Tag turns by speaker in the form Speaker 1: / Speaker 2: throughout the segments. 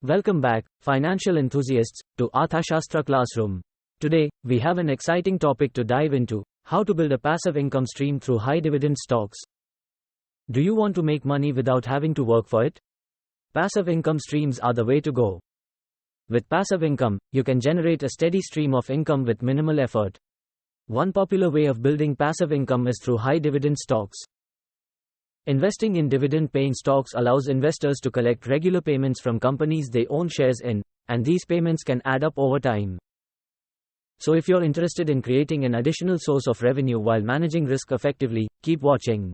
Speaker 1: Welcome back, financial enthusiasts, to Arthashastra Classroom. Today, we have an exciting topic to dive into: how to build a passive income stream through high dividend stocks. Do you want to make money without having to work for it? Passive income streams are the way to go. With passive income, you can generate a steady stream of income with minimal effort. One popular way of building passive income is through high dividend stocks. Investing in dividend-paying stocks allows investors to collect regular payments from companies they own shares in, and these payments can add up over time. So if you're interested in creating an additional source of revenue while managing risk effectively, keep watching.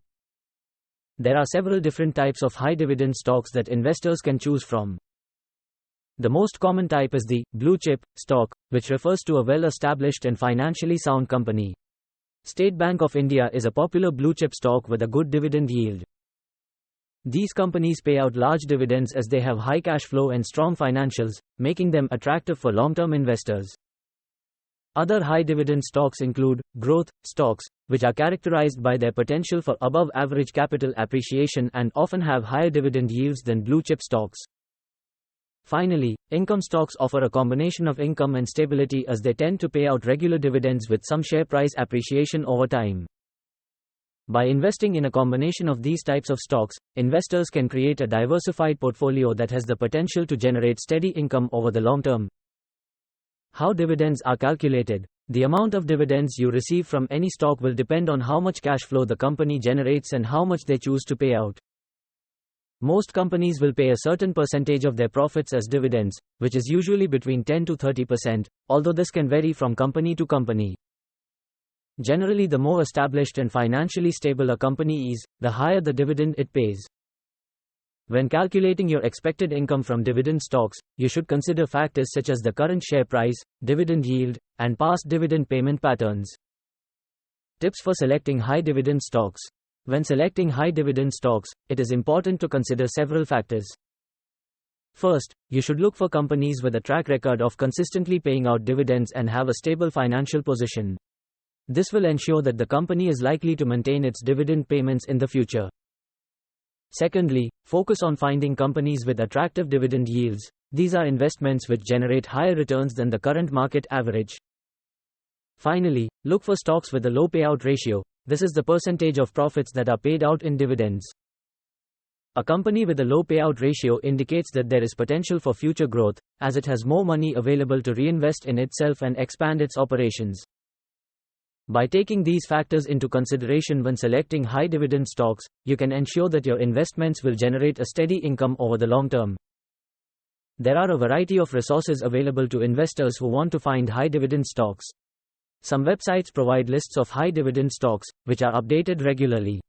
Speaker 1: There are several different types of high dividend stocks that investors can choose from. The most common type is the blue chip stock, which refers to a well-established and financially sound company. State Bank of India is a popular blue-chip stock with a good dividend yield. These companies pay out large dividends as they have high cash flow and strong financials, making them attractive for long-term investors. Other high-dividend stocks include growth stocks, which are characterized by their potential for above-average capital appreciation and often have higher dividend yields than blue-chip stocks. Finally, income stocks offer a combination of income and stability as they tend to pay out regular dividends with some share price appreciation over time. By investing in a combination of these types of stocks, investors can create a diversified portfolio that has the potential to generate steady income over the long term. How dividends are calculated. The amount of dividends you receive from any stock will depend on how much cash flow the company generates and how much they choose to pay out. Most companies will pay a certain percentage of their profits as dividends, which is usually between 10 to 30%, although this can vary from company to company. Generally, the more established and financially stable a company is, the higher the dividend it pays. When calculating your expected income from dividend stocks, you should consider factors such as the current share price, dividend yield, and past dividend payment patterns. Tips for selecting high dividend stocks. When selecting high dividend stocks, it is important to consider several factors. First, you should look for companies with a track record of consistently paying out dividends and have a stable financial position. This will ensure that the company is likely to maintain its dividend payments in the future. Secondly, focus on finding companies with attractive dividend yields. These are investments which generate higher returns than the current market average. Finally, look for stocks with a low payout ratio. This is the percentage of profits that are paid out in dividends. A company with a low payout ratio indicates that there is potential for future growth, as it has more money available to reinvest in itself and expand its operations. By taking these factors into consideration when selecting high dividend stocks, you can ensure that your investments will generate a steady income over the long term. There are a variety of resources available to investors who want to find high dividend stocks. Some websites provide lists of high dividend stocks, which are updated regularly.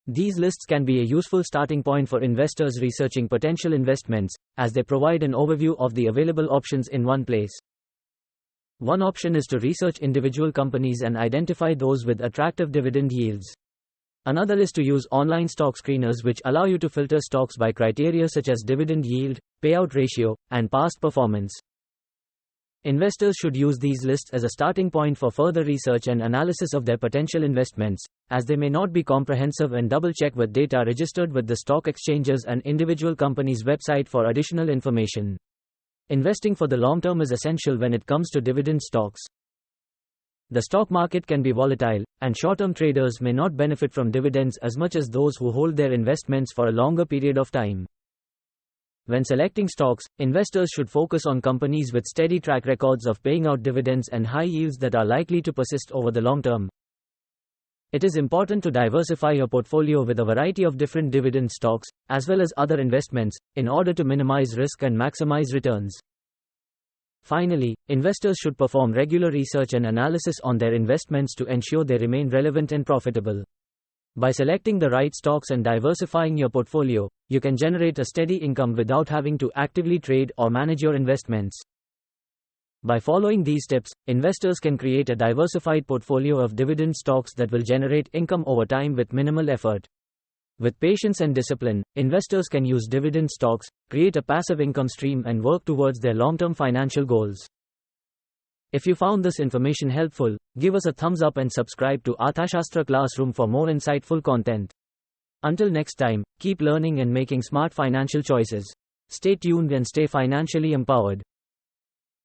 Speaker 1: These lists can be a useful starting point for investors researching potential investments, as they provide an overview of the available options in one place. One option is to research individual companies and identify those with attractive dividend yields. Another is to use online stock screeners, which allow you to filter stocks by criteria such as dividend yield, payout ratio, and past performance. Investors should use these lists as a starting point for further research and analysis of their potential investments, as they may not be comprehensive, and double-check with data registered with the stock exchanges and individual companies' website for additional information. Investing for the long term is essential when it comes to dividend stocks. The stock market can be volatile, and short-term traders may not benefit from dividends as much as those who hold their investments for a longer period of time. When selecting stocks, investors should focus on companies with steady track records of paying out dividends and high yields that are likely to persist over the long term. It is important to diversify your portfolio with a variety of different dividend stocks, as well as other investments, in order to minimize risk and maximize returns. Finally, investors should perform regular research and analysis on their investments to ensure they remain relevant and profitable. By selecting the right stocks and diversifying your portfolio, you can generate a steady income without having to actively trade or manage your investments. By following these tips, investors can create a diversified portfolio of dividend stocks that will generate income over time with minimal effort. With patience and discipline, investors can use dividend stocks, create a passive income stream, and work towards their long-term financial goals. If you found this information helpful, give us a thumbs up and subscribe to Arthashastra Classroom for more insightful content. Until next time, keep learning and making smart financial choices. Stay tuned and stay financially empowered.